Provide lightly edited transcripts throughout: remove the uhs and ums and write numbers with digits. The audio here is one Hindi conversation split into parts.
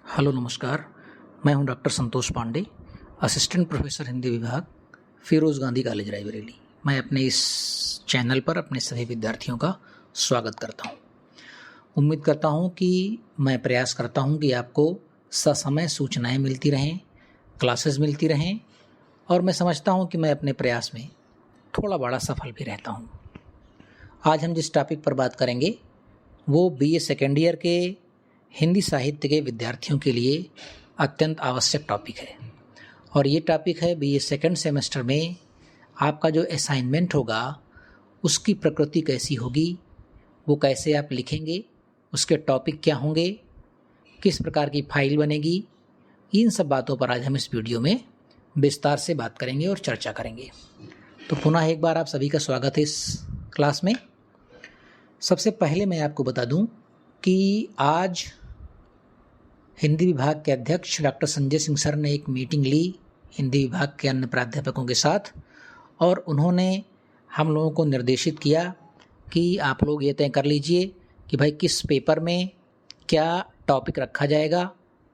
हेलो नमस्कार। मैं हूं doctor Santosh Pandey, assistant professor Hindi विभाग, फिरोज़ गांधी कॉलेज रायबरेली। मैं अपने इस चैनल पर अपने सभी विद्यार्थियों का स्वागत करता हूं। उम्मीद करता हूं कि मैं प्रयास करता हूं कि आपको ससमय सूचनाएं मिलती रहें, क्लासेस मिलती रहें, और मैं समझता हूं कि मैं अपने प्रयास में थोड़ा बड़ा सफल भी रहता हूं। आज हम जिस टॉपिक पर बात करेंगे वो बीए सेकेंड ईयर के हिंदी साहित्य के विद्यार्थियों के लिए अत्यंत आवश्यक टॉपिक है। और ये टॉपिक है बीए सेकेंड सेमेस्टर में आपका जो असाइनमेंट होगा उसकी प्रकृति कैसी होगी, वो कैसे आप लिखेंगे, उसके टॉपिक क्या होंगे, किस प्रकार की फाइल बनेगी, इन सब बातों पर आज हम इस वीडियो में विस्तार से बात करेंगे और चर्चा करेंगे। तो पुनः एक बार आप सभी का स्वागत है इस क्लास में। सबसे पहले मैं आपको बता दूं कि आज हिंदी विभाग के अध्यक्ष डॉक्टर संजय सिंह सर ने एक मीटिंग ली हिंदी विभाग के अन्य प्राध्यापकों के साथ, और उन्होंने हम लोगों को निर्देशित किया कि आप लोग ये तय कर लीजिए कि भाई किस पेपर में क्या टॉपिक रखा जाएगा।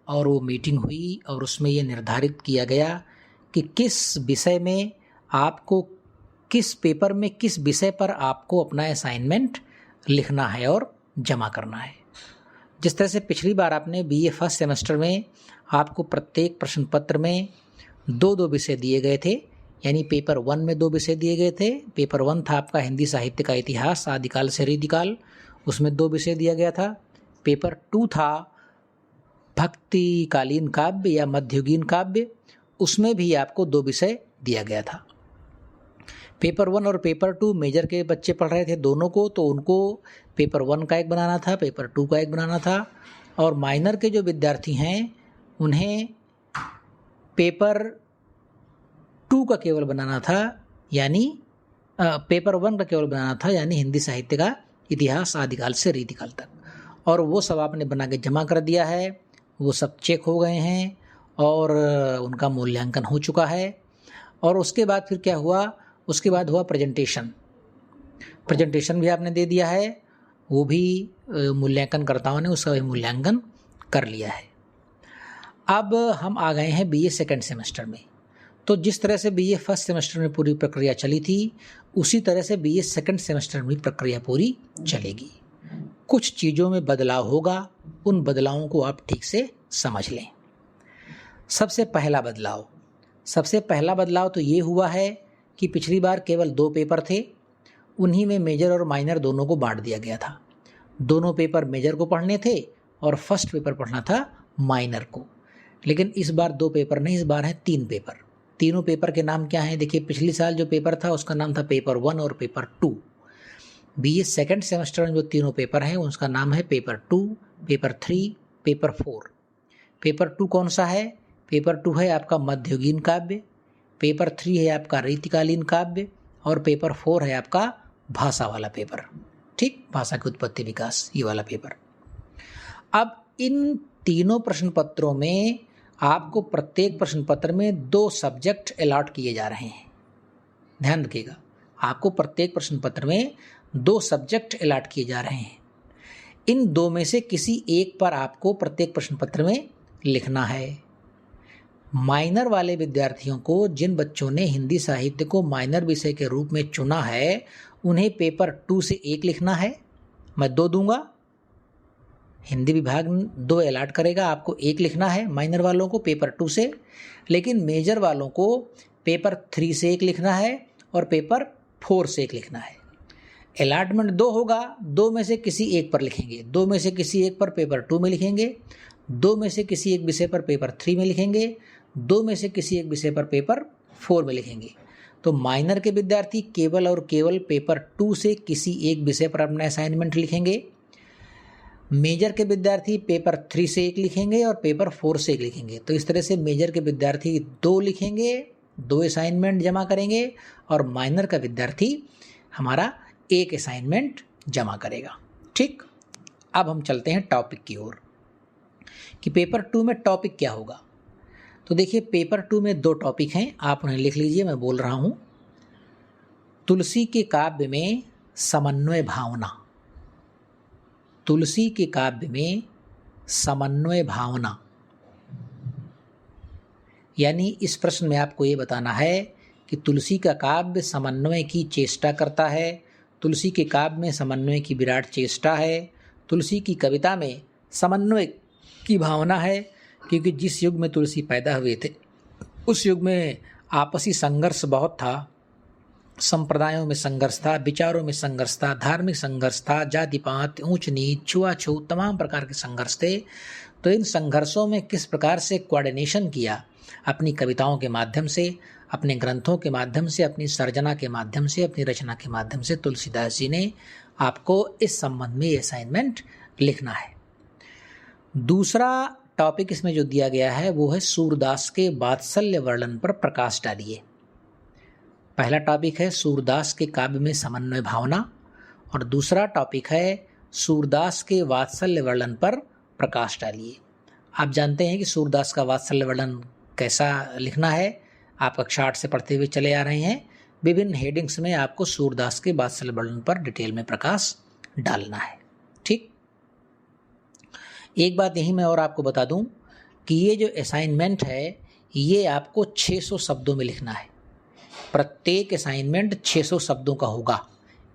और वो मीटिंग हुई और उसमें ये निर्धारित किया गया कि किस विषय में आपको, किस पेपर में किस विषय पर आपको अपना असाइनमेंट लिखना है और जमा करना है। जिस तरह से पिछली बार आपने बीए फर्स्ट सेमेस्टर में आपको प्रत्येक प्रश्न पत्र में दो विषय दिए गए थे, यानी पेपर 1 में 2 विषय दिए गए थे। पेपर 1 था आपका हिंदी साहित्य का इतिहास आदिकाल से रीतिकाल, उसमें 2 विषय दिया गया था। पेपर 2 था भक्तिकालीन काव्य या मध्ययुगीन काव्य, उसमें भी आपको 2 विषय दिया गया था। पेपर 1 और पेपर 2 मेजर के बच्चे पढ़ रहे थे दोनों को, तो उनको पेपर 1 का एक बनाना था, पेपर 2 का एक बनाना था। और माइनर के जो विद्यार्थी हैं उन्हें पेपर 2 का केवल बनाना था, यानी पेपर 1 का केवल बनाना था, यानी हिंदी साहित्य का इतिहास आदिकाल से रीतिकाल तक। और वो सब आपने बना के जमा कर दिया है, वो सब चेक हो गए हैं और उनका मूल्यांकन हो चुका है। और उसके बाद फिर क्या हुआ, उसके बाद हुआ प्रेजेंटेशन भी आपने दे दिया है, वो भी मूल्यांकनकर्ताओं ने उसका भी मूल्यांकन कर लिया है। अब हम आ गए हैं बीए सेकेंड सेमेस्टर में। तो जिस तरह से बीए फर्स्ट सेमेस्टर में पूरी प्रक्रिया चली थी, उसी तरह से बीए सेकेंड सेमेस्टर में प्रक्रिया पूरी चलेगी। कुछ चीज़ों में बदलाव होगा, उन बदलावों को आप ठीक से समझ लें। सबसे पहला बदलाव तो ये हुआ है कि पिछली बार केवल 2 पेपर थे, उन्हीं में मेजर और माइनर दोनों को बांट दिया गया था। दोनों पेपर मेजर को पढ़ने थे और फर्स्ट पेपर पढ़ना था माइनर को। लेकिन इस बार 2 पेपर नहीं, इस बार है 3 पेपर। तीनों पेपर के नाम क्या हैं? देखिए, पिछली साल जो पेपर था उसका नाम था पेपर 1 और पेपर 2। बीए सेकेंड सेमेस्टर में जो तीनों पेपर हैं उसका नाम है पेपर 2, पेपर 3, पेपर 4। पेपर 2 कौन सा है? पेपर 2 है आपका मध्ययुगीन काव्य, पेपर 3 है आपका रीतिकालीन काव्य, और पेपर 4 है आपका भाषा वाला पेपर। ठीक, भाषा की उत्पत्ति विकास, ये वाला पेपर। अब इन तीनों प्रश्न पत्रों में आपको प्रत्येक प्रश्न पत्र में 2 सब्जेक्ट अलॉट किए जा रहे हैं। ध्यान रखिएगा, आपको प्रत्येक प्रश्न पत्र में 2 सब्जेक्ट अलॉट किए जा रहे हैं। इन 2 में से किसी एक पर आपको प्रत्येक प्रश्न पत्र में लिखना है। माइनर वाले विद्यार्थियों को, जिन बच्चों ने हिंदी साहित्य को माइनर विषय के रूप में चुना है, उन्हें पेपर 2 से 1 लिखना है। मैं 2 दूंगा, हिंदी विभाग 2 अलॉट करेगा, आपको 1 लिखना है माइनर वालों को पेपर 2 से। लेकिन मेजर वालों को पेपर 3 से 1 लिखना है और पेपर 4 से 1 लिखना है। अलॉटमेंट 2 होगा, 2 में से किसी एक पर लिखेंगे, 2 में से किसी एक पर पेपर 2 में लिखेंगे, 2 में से किसी एक विषय पर पेपर 3 में लिखेंगे, 2 में से किसी एक विषय पर पेपर 4 में लिखेंगे। तो माइनर के विद्यार्थी केवल और केवल पेपर 2 से किसी एक विषय पर अपना असाइनमेंट लिखेंगे। मेजर के विद्यार्थी पेपर 3 से 1 लिखेंगे और पेपर 4 से 1 लिखेंगे। तो इस तरह से मेजर के विद्यार्थी 2 लिखेंगे, 2 असाइनमेंट जमा करेंगे, और माइनर का विद्यार्थी हमारा 1 असाइनमेंट जमा करेगा। ठीक, अब हम चलते हैं टॉपिक की ओर कि पेपर 2 में टॉपिक क्या होगा। तो देखिए, पेपर 2 में 2 टॉपिक हैं, आप उन्हें लिख लीजिए, मैं बोल रहा हूं। तुलसी के काव्य में समन्वय भावना। तुलसी के काव्य में समन्वय भावना, यानी इस प्रश्न में आपको ये बताना है कि तुलसी का काव्य समन्वय की चेष्टा करता है, तुलसी के काव्य में समन्वय की विराट चेष्टा है, तुलसी की कविता में समन्वय की भावना है, क्योंकि जिस युग में तुलसी पैदा हुए थे उस युग में आपसी संघर्ष बहुत था, संप्रदायों में संघर्ष था, विचारों में संघर्ष था, धार्मिक संघर्ष था, जाति पात, ऊंच नीच, छुआछूत, तमाम प्रकार के संघर्ष थे। तो इन संघर्षों में किस प्रकार से कोऑर्डिनेशन किया अपनी कविताओं के माध्यम से, अपने ग्रंथों के माध्यम से, अपनी सर्जना के माध्यम से, अपनी रचना के माध्यम से, तुलसीदास जी ने आपको इस संबंध में असाइनमेंट लिखना है। दूसरा टॉपिक इसमें जो दिया गया है वो है सूरदास के वात्सल्य वर्णन पर प्रकाश डालिए। पहला टॉपिक है सूरदास के काव्य में समन्वय भावना और दूसरा टॉपिक है सूरदास के वात्सल्य वर्णन पर प्रकाश डालिए। आप जानते हैं कि सूरदास का वात्सल्य वर्णन कैसा लिखना है, आप कक्षा 8 से पढ़ते हुए चले आ रहे हैं। विभिन्न हेडिंग्स में आपको सूरदास के वात्सल्य वर्णन पर डिटेल में प्रकाश डालना है। ठीक, एक बात यही मैं और आपको बता दूं कि ये जो असाइनमेंट है ये आपको 600 शब्दों में लिखना है। प्रत्येक असाइनमेंट 600 शब्दों का होगा।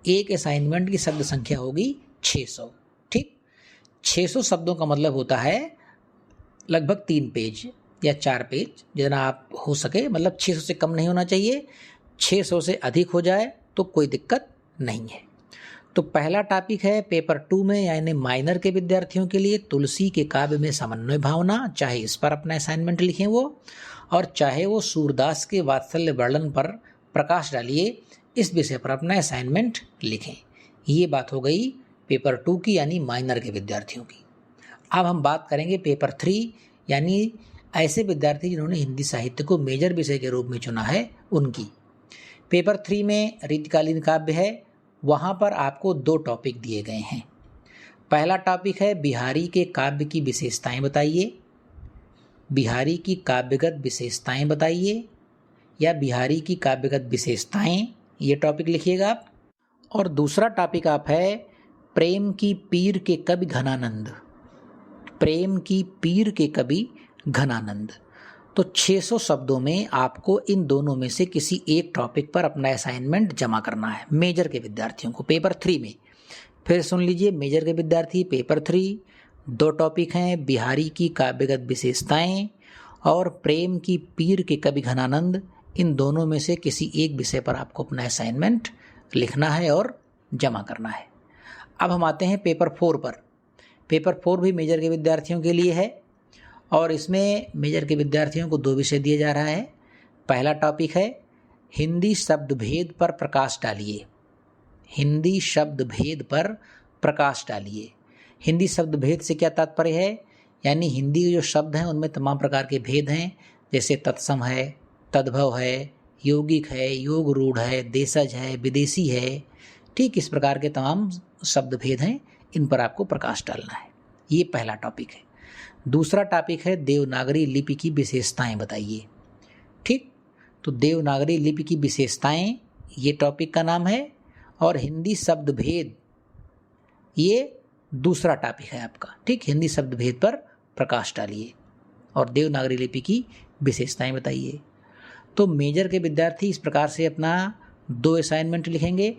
एक असाइनमेंट की शब्द संख्या होगी 600। ठीक, 600 शब्दों का मतलब होता है लगभग 3 पेज या 4 पेज, जितना आप हो सके, मतलब 600 से कम नहीं होना चाहिए। 600 से अधिक हो जाए तो कोई दिक्कत नहीं है। तो पहला टॉपिक है पेपर 2 में यानी माइनर के विद्यार्थियों के लिए तुलसी के काव्य में समन्वय भावना, चाहे इस पर अपना असाइनमेंट लिखें वो, और चाहे वो सूरदास के वात्सल्य वर्णन पर प्रकाश डालिए, इस विषय पर अपना असाइनमेंट लिखें। ये बात हो गई पेपर 2 की यानी माइनर के विद्यार्थियों की। अब हम बात करेंगे पेपर 3 यानी ऐसे विद्यार्थी जिन्होंने हिंदी साहित्य को मेजर विषय के रूप में चुना है उनकी। पेपर 3 में रीतिकालीन काव्य है, वहाँ पर आपको 2 टॉपिक दिए गए हैं। पहला टॉपिक है बिहारी के काव्य की विशेषताएं बताइए, बिहारी की काव्यगत विशेषताएं बताइए या बिहारी की काव्यगत विशेषताएं, ये टॉपिक लिखिएगा आप। और दूसरा टॉपिक आप है प्रेम की पीर के कवि घनानंद, प्रेम की पीर के कवि घनानंद। तो 600 शब्दों में आपको इन दोनों में से किसी एक टॉपिक पर अपना असाइनमेंट जमा करना है मेजर के विद्यार्थियों को पेपर 3 में। फिर सुन लीजिए, मेजर के विद्यार्थी पेपर 3 2 टॉपिक हैं, बिहारी की काव्यगत विशेषताएं और प्रेम की पीर के कवि घनानंद। इन दोनों में से किसी एक विषय पर आपको अपना असाइनमेंट लिखना है और जमा करना है। अब हम आते हैं पेपर 4 पर। पेपर 4 भी मेजर के विद्यार्थियों के लिए है और इसमें मेजर के विद्यार्थियों को 2 विषय दिया जा रहा है। पहला टॉपिक है हिंदी शब्द भेद पर प्रकाश डालिए, हिंदी शब्द भेद पर प्रकाश डालिए। हिंदी शब्द भेद से क्या तात्पर्य है, यानी हिंदी के जो शब्द हैं उनमें तमाम प्रकार के भेद हैं, जैसे तत्सम है, तद्भव है, यौगिक है, योग रूढ़ है, देशज है, विदेशी है। ठीक इस प्रकार के तमाम शब्द भेद हैं, इन पर आपको प्रकाश डालना है। ये पहला टॉपिक है। दूसरा टॉपिक है देवनागरी लिपि की विशेषताएं बताइए। ठीक, तो देवनागरी लिपि की विशेषताएं ये टॉपिक का नाम है और हिंदी शब्द भेद ये दूसरा टॉपिक है आपका। ठीक, हिंदी शब्द भेद पर प्रकाश डालिए और देवनागरी लिपि की विशेषताएं बताइए। तो मेजर के विद्यार्थी इस प्रकार से अपना 2 असाइनमेंट लिखेंगे,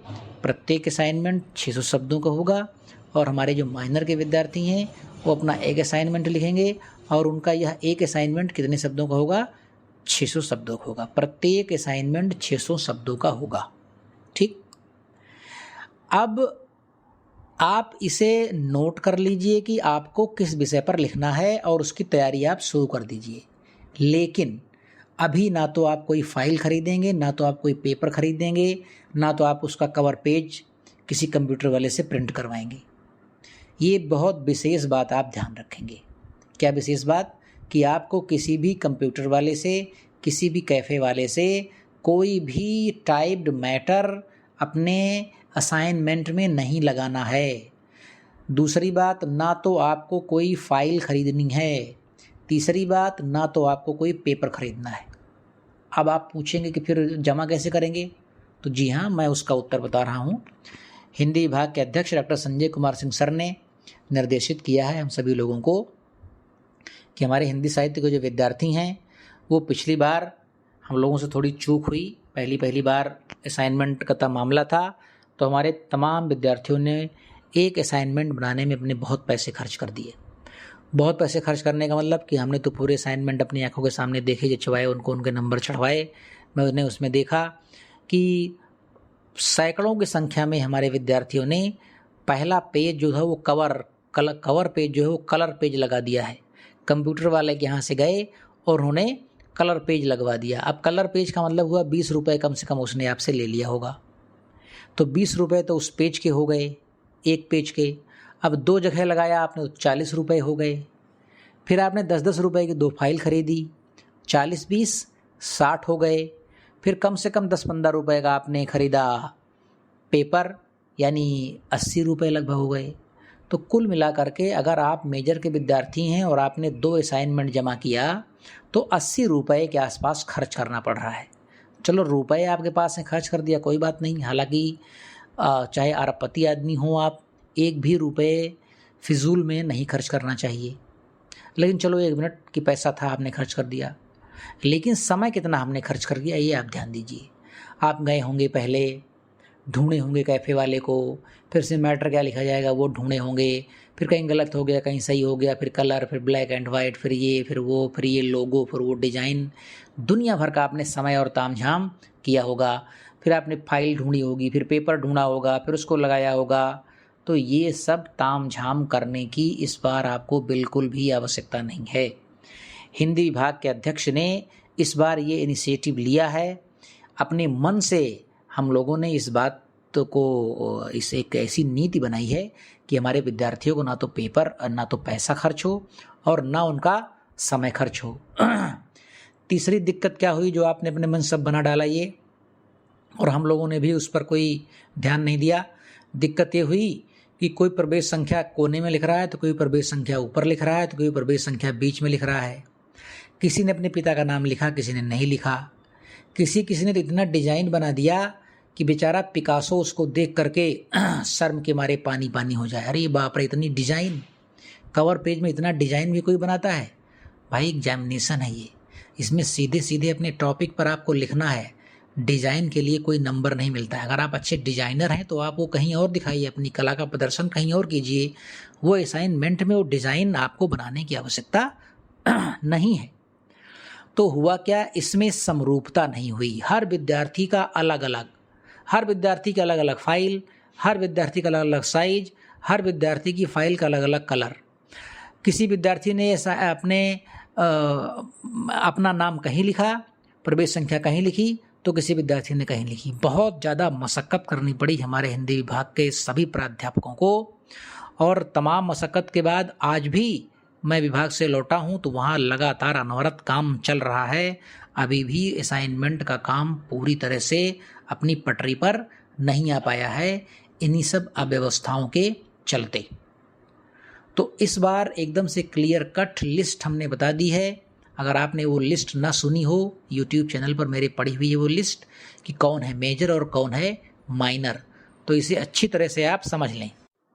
प्रत्येक असाइनमेंट 600 शब्दों का होगा। और हमारे जो माइनर के विद्यार्थी हैं वो अपना एक असाइनमेंट लिखेंगे और उनका यह एक असाइनमेंट कितने शब्दों का होगा, 600 शब्दों का होगा। प्रत्येक असाइनमेंट 600 शब्दों का होगा। ठीक, अब आप इसे नोट कर लीजिए कि आपको किस विषय पर लिखना है और उसकी तैयारी आप शुरू कर दीजिए। लेकिन अभी ना तो आप कोई फाइल खरीदेंगे, ना तो आप कोई पेपर खरीदेंगे, ना तो आप उसका कवर पेज किसी कंप्यूटर वाले से प्रिंट करवाएंगे। ये बहुत विशेष बात आप ध्यान रखेंगे। क्या विशेष बात, कि आपको किसी भी कंप्यूटर वाले से, किसी भी कैफ़े वाले से कोई भी टाइप्ड मैटर अपने असाइनमेंट में नहीं लगाना है। दूसरी बात, ना तो आपको कोई फाइल खरीदनी है। तीसरी बात, ना तो आपको कोई पेपर खरीदना है। अब आप पूछेंगे कि फिर जमा कैसे करेंगे, तो जी हाँ, मैं उसका उत्तर बता रहा हूँ। हिंदी विभाग के अध्यक्ष डॉक्टर संजय कुमार सिंह सर ने निर्देशित किया है हम सभी लोगों को कि हमारे हिंदी साहित्य के जो विद्यार्थी हैं वो पिछली बार हम लोगों से थोड़ी चूक हुई, पहली बार असाइनमेंट का मामला था, तो हमारे तमाम विद्यार्थियों ने एक असाइनमेंट बनाने में अपने बहुत पैसे खर्च कर दिए। बहुत पैसे खर्च करने का मतलब कि हमने तो पूरे असाइनमेंट अपनी आंखों के सामने देखे, जचवाए, उनको उनके नंबर चढ़वाए। मैंने उसमें देखा कि सैकड़ों की संख्या में हमारे विद्यार्थियों ने पहला पेज जो है वो कवर पेज जो है वो कलर पेज लगा दिया है। कंप्यूटर वाले के यहाँ से गए और उन्होंने कलर पेज लगवा दिया। अब कलर पेज का मतलब हुआ 20 रुपये कम से कम उसने आपसे ले लिया होगा। तो 20 रुपये तो उस पेज के हो गए, एक पेज के। अब 2 जगह लगाया आपने तो 40 रुपये हो गए। फिर आपने 10-10 रुपये की 2 फाइल खरीदी, 40-20 60 हो गए। फिर कम से कम 10-15 रुपये का आपने खरीदा पेपर, यानी 80 रुपये लगभग हो गए। तो कुल मिलाकर के अगर आप मेजर के विद्यार्थी हैं और आपने 2 असाइनमेंट जमा किया तो 80 रुपये के आसपास खर्च करना पड़ रहा है। चलो रुपए आपके पास है, खर्च कर दिया, कोई बात नहीं। हालांकि चाहे अरबपति आदमी हो आप, एक भी रुपये फिजूल में नहीं खर्च करना चाहिए। लेकिन चलो 1 मिनट की पैसा था, आपने खर्च कर दिया। लेकिन समय कितना हमने खर्च कर दिया ये आप ध्यान दीजिए। आप गए होंगे, पहले ढूंढे होंगे कैफ़े वाले को, फिर से मैटर क्या लिखा जाएगा वो ढूंढे होंगे, फिर कहीं गलत हो गया, कहीं सही हो गया, फिर कलर, फिर ब्लैक एंड वाइट, फिर ये, फिर वो, फिर ये लोगो, फिर वो डिज़ाइन, दुनिया भर का आपने समय और तामझाम किया होगा। फिर आपने फाइल ढूंढी होगी, फिर पेपर ढूंढा होगा, फिर उसको लगाया होगा। तो ये सब तामझाम करने की इस बार आपको बिल्कुल भी आवश्यकता नहीं है। हिंदी विभाग के अध्यक्ष ने इस बार ये इनिशिएटिव लिया है। अपने मन से हम लोगों ने इस बात को, इस एक ऐसी नीति बनाई है कि हमारे विद्यार्थियों को ना तो पेपर, ना तो पैसा खर्च हो और ना उनका समय खर्च हो। तीसरी दिक्कत क्या हुई जो आपने अपने मन सब बना डाला ये, और हम लोगों ने भी उस पर कोई ध्यान नहीं दिया। दिक्कत ये हुई कि कोई प्रवेश संख्या कोने में लिख रहा है, तो कोई प्रवेश संख्या ऊपर लिख रहा है, तो कोई प्रवेश संख्या बीच में लिख रहा है। किसी ने अपने पिता का नाम लिखा, किसी ने नहीं लिखा। किसी ने तो इतना डिजाइन बना दिया कि बेचारा पिकासो उसको देख करके शर्म के मारे पानी पानी हो जाए। अरे बाप रे, इतनी डिजाइन, कवर पेज में इतना डिजाइन भी कोई बनाता है? भाई एग्जामिनेशन है ये, इसमें सीधे सीधे अपने टॉपिक पर आपको लिखना है। डिजाइन के लिए कोई नंबर नहीं मिलता है। अगर आप अच्छे डिजाइनर हैं तो आप वो कहीं और दिखाइए, अपनी कला का प्रदर्शन कहीं और कीजिए। वो असाइनमेंट में वो डिजाइन आपको बनाने की आवश्यकता नहीं है। तो हुआ क्या, इसमें समरूपता नहीं हुई। हर विद्यार्थी का अलग अलग, हर विद्यार्थी की अलग अलग फाइल, हर विद्यार्थी का अलग अलग साइज, हर विद्यार्थी की फाइल का अलग अलग कलर। किसी विद्यार्थी ने ऐसा अपना नाम कहीं लिखा, प्रवेश संख्या कहीं लिखी, तो किसी विद्यार्थी ने कहीं लिखी। बहुत ज़्यादा मशक्क़त करनी पड़ी हमारे हिंदी विभाग के सभी प्राध्यापकों को। और तमाम मशक्क़त के बाद आज भी मैं विभाग से लौटा हूं तो वहां लगातार अनवरत काम चल रहा है। अभी भी असाइनमेंट का काम पूरी तरह से अपनी पटरी पर नहीं आ पाया है, इन्हीं सब अव्यवस्थाओं के चलते। तो इस बार एकदम से क्लियर कट लिस्ट हमने बता दी है। अगर आपने वो लिस्ट ना सुनी हो, यूट्यूब चैनल पर मेरे पड़ी हुई है वो लिस्ट कि कौन है मेजर और कौन है माइनर, तो इसे अच्छी तरह से आप समझ लें।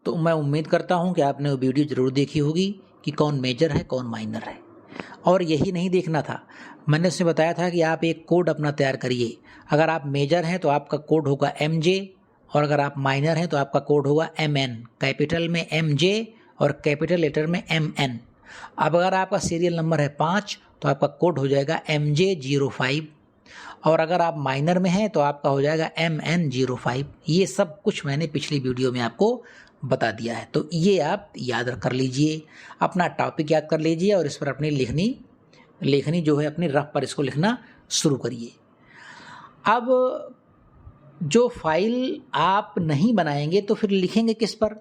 तो मैं उम्मीद करता हूं कि आपने वो वीडियो ज़रूर देखी होगी कि कौन मेजर है कौन माइनर है। और यही नहीं देखना था, मैंने उसमें बताया था कि आप एक कोड अपना तैयार करिए। अगर आप मेजर हैं तो आपका कोड होगा MJ, और अगर आप माइनर हैं तो आपका कोड होगा MN, कैपिटल में MJ और कैपिटल लेटर में MN। अब अगर आपका सीरियल नंबर है 5 तो आपका कोड हो जाएगा MJ05, और अगर आप माइनर में हैं तो आपका हो जाएगा MN05। ये सब कुछ मैंने पिछली वीडियो में आपको बता दिया है, तो ये आप याद कर लीजिए। अपना टॉपिक याद कर लीजिए और इस पर अपनी लेखनी जो है अपनी रफ पर इसको लिखना शुरू करिए। अब जो फाइल आप नहीं बनाएंगे तो फिर लिखेंगे किस पर?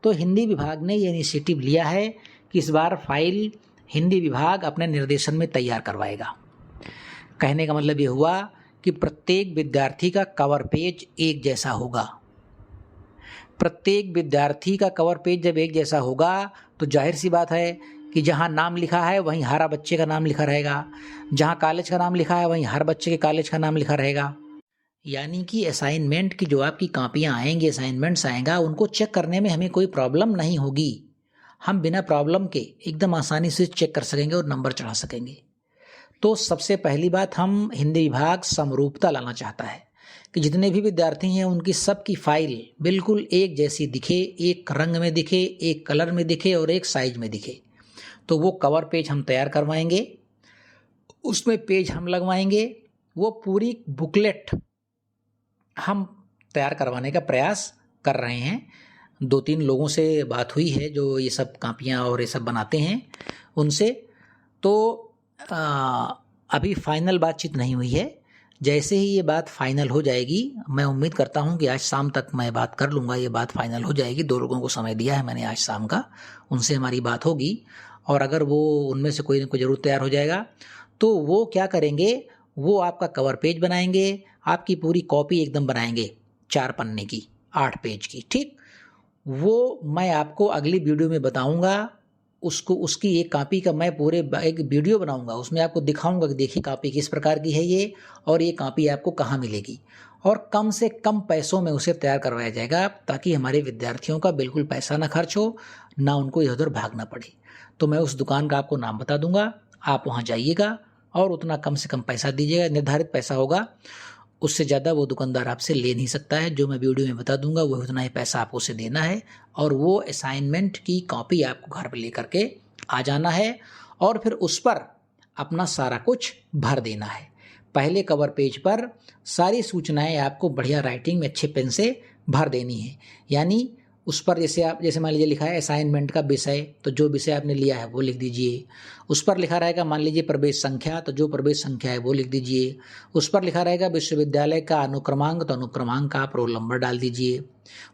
तो हिंदी विभाग ने ये इनिशिएटिव लिया है कि इस बार फाइल हिंदी विभाग अपने निर्देशन में तैयार करवाएगा। कहने का मतलब ये हुआ कि प्रत्येक विद्यार्थी का कवर पेज एक जैसा होगा। प्रत्येक विद्यार्थी का कवर पेज जब एक जैसा होगा तो जाहिर सी बात है कि जहाँ नाम लिखा है वहीं हर बच्चे का नाम लिखा रहेगा, जहाँ कॉलेज का नाम लिखा है वहीं हर बच्चे के कॉलेज का नाम लिखा रहेगा। यानी कि असाइनमेंट की जो आपकी कापियाँ आएंगी, असाइनमेंट्स आएगा, उनको चेक करने में हमें कोई प्रॉब्लम नहीं होगी। हम बिना प्रॉब्लम के एकदम आसानी से चेक कर सकेंगे और नंबर चढ़ा सकेंगे। तो सबसे पहली बात, हम हिंदी विभाग समरूपता लाना चाहता है कि जितने भी विद्यार्थी हैं उनकी सबकी फाइल बिल्कुल एक जैसी दिखे, एक रंग में दिखे, एक कलर में दिखे और एक साइज में दिखे। तो वो कवर पेज हम तैयार करवाएंगे, उसमें पेज हम लगवाएंगे, वो पूरी बुकलेट हम तैयार करवाने का प्रयास कर रहे हैं। 2-3 लोगों से बात हुई है जो ये सब कापियाँ और ये सब बनाते हैं उनसे, तो अभी फाइनल बातचीत नहीं हुई है। जैसे ही ये बात फाइनल हो जाएगी, मैं उम्मीद करता हूँ कि आज शाम तक मैं बात कर लूँगा, ये बात फाइनल हो जाएगी। 2 लोगों को समय दिया है मैंने आज शाम का, उनसे हमारी बात होगी और अगर वो उनमें से कोई ना कोई ज़रूर तैयार हो जाएगा तो वो क्या करेंगे, वो आपका कवर पेज बनाएंगे, आपकी पूरी कॉपी एकदम बनाएंगे 4 पन्ने की, 8 पेज की, ठीक। वो मैं आपको अगली वीडियो में बताऊंगा। उसकी एक कॉपी का मैं पूरे एक वीडियो बनाऊंगा, उसमें आपको दिखाऊंगा कि देखिए कॉपी किस प्रकार की है ये, और ये कॉपी आपको कहाँ मिलेगी, और कम से कम पैसों में उसे तैयार करवाया जाएगा ताकि हमारे विद्यार्थियों का बिल्कुल पैसा ना खर्च हो, ना उनको इधर उधर भागना पड़े। तो मैं उस दुकान का आपको नाम बता दूंगा, आप वहाँ जाइएगा और उतना कम से कम पैसा दीजिएगा, निर्धारित पैसा होगा, उससे ज़्यादा वो दुकानदार आपसे ले नहीं सकता है। जो मैं वीडियो में बता दूंगा वो उतना ही पैसा आपको उसे देना है, और वो असाइनमेंट की कॉपी आपको घर पर ले करके आ जाना है और फिर उस पर अपना सारा कुछ भर देना है। पहले कवर पेज पर सारी सूचनाएं आपको बढ़िया राइटिंग में अच्छे पेन से भर देनी है। यानी उस पर जैसे मान लीजिए लिखा है असाइनमेंट का विषय, तो जो विषय आपने लिया है वो लिख दीजिए। उस पर लिखा रहेगा मान लीजिए प्रवेश संख्या, तो जो प्रवेश संख्या है वो लिख दीजिए। उस पर लिखा रहेगा विश्वविद्यालय का अनुक्रमांक, तो अनुक्रमांक का आप रोल नंबर डाल दीजिए।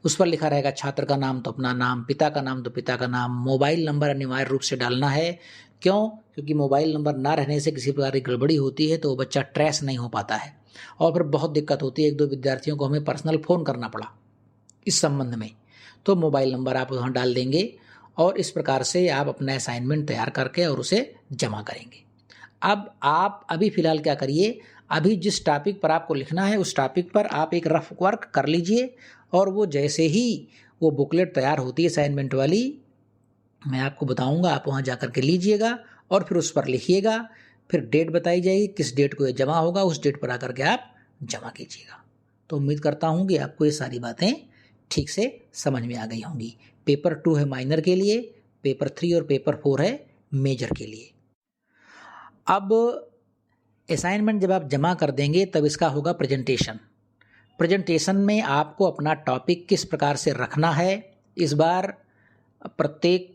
उस पर लिखा रहेगा छात्र का नाम, तो अपना नाम, पिता का नाम तो पिता का नाम, मोबाइल नंबर अनिवार्य रूप से डालना है। क्यों? क्योंकि मोबाइल नंबर ना रहने से किसी प्रकार की गड़बड़ी होती है तो वो बच्चा ट्रेस नहीं हो पाता है और फिर बहुत दिक्कत होती है। 1-2 विद्यार्थियों को हमें पर्सनल फ़ोन करना पड़ा इस संबंध में, तो मोबाइल नंबर आप वहाँ डाल देंगे और इस प्रकार से आप अपना असाइनमेंट तैयार करके और उसे जमा करेंगे। अब आप अभी फ़िलहाल क्या करिए, अभी जिस टॉपिक पर आपको लिखना है उस टॉपिक पर आप एक रफ वर्क कर लीजिए, और वो जैसे ही वो बुकलेट तैयार होती है असाइनमेंट वाली, मैं आपको बताऊंगा, आप वहाँ जा कर के लीजिएगा और फिर उस पर लिखिएगा। फिर डेट बताई जाएगी, किस डेट को ये जमा होगा, उस डेट पर आकर के आप जमा कीजिएगा। तो उम्मीद करता हूँ कि आपको ये सारी बातें ठीक से समझ में आ गई होंगी। पेपर 2 है माइनर के लिए, पेपर 3 और पेपर 4 है मेजर के लिए। अब असाइनमेंट जब आप जमा कर देंगे तब इसका होगा प्रेजेंटेशन। प्रेजेंटेशन में आपको अपना टॉपिक किस प्रकार से रखना है, इस बार प्रत्येक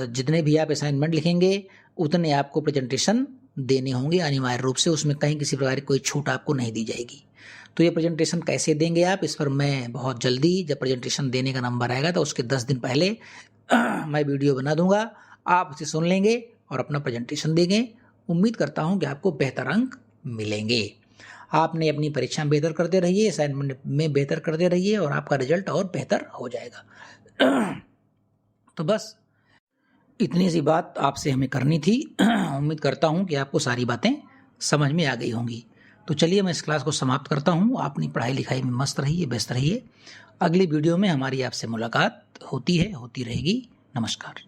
जितने भी आप असाइनमेंट लिखेंगे उतने आपको प्रेजेंटेशन देने होंगे अनिवार्य रूप से, उसमें कहीं किसी प्रकार की कोई छूट आपको नहीं दी जाएगी। तो ये प्रेजेंटेशन कैसे देंगे आप, इस पर मैं बहुत जल्दी जब प्रेजेंटेशन देने का नंबर आएगा तो उसके 10 दिन पहले मैं वीडियो बना दूंगा, आप उसे सुन लेंगे और अपना प्रेजेंटेशन देंगे। उम्मीद करता हूँ कि आपको बेहतर अंक मिलेंगे। आपने अपनी परीक्षा में बेहतर करते रहिए, असाइनमेंट में बेहतर करते रहिए और आपका रिजल्ट और बेहतर हो जाएगा। तो बस इतनी सी बात आपसे हमें करनी थी। उम्मीद करता हूँ कि आपको सारी बातें समझ में आ गई होंगी। तो चलिए मैं इस क्लास को समाप्त करता हूँ। आप अपनी पढ़ाई लिखाई में मस्त रहिए, व्यस्त रहिए। अगली वीडियो में हमारी आपसे मुलाकात होती रहेगी। नमस्कार।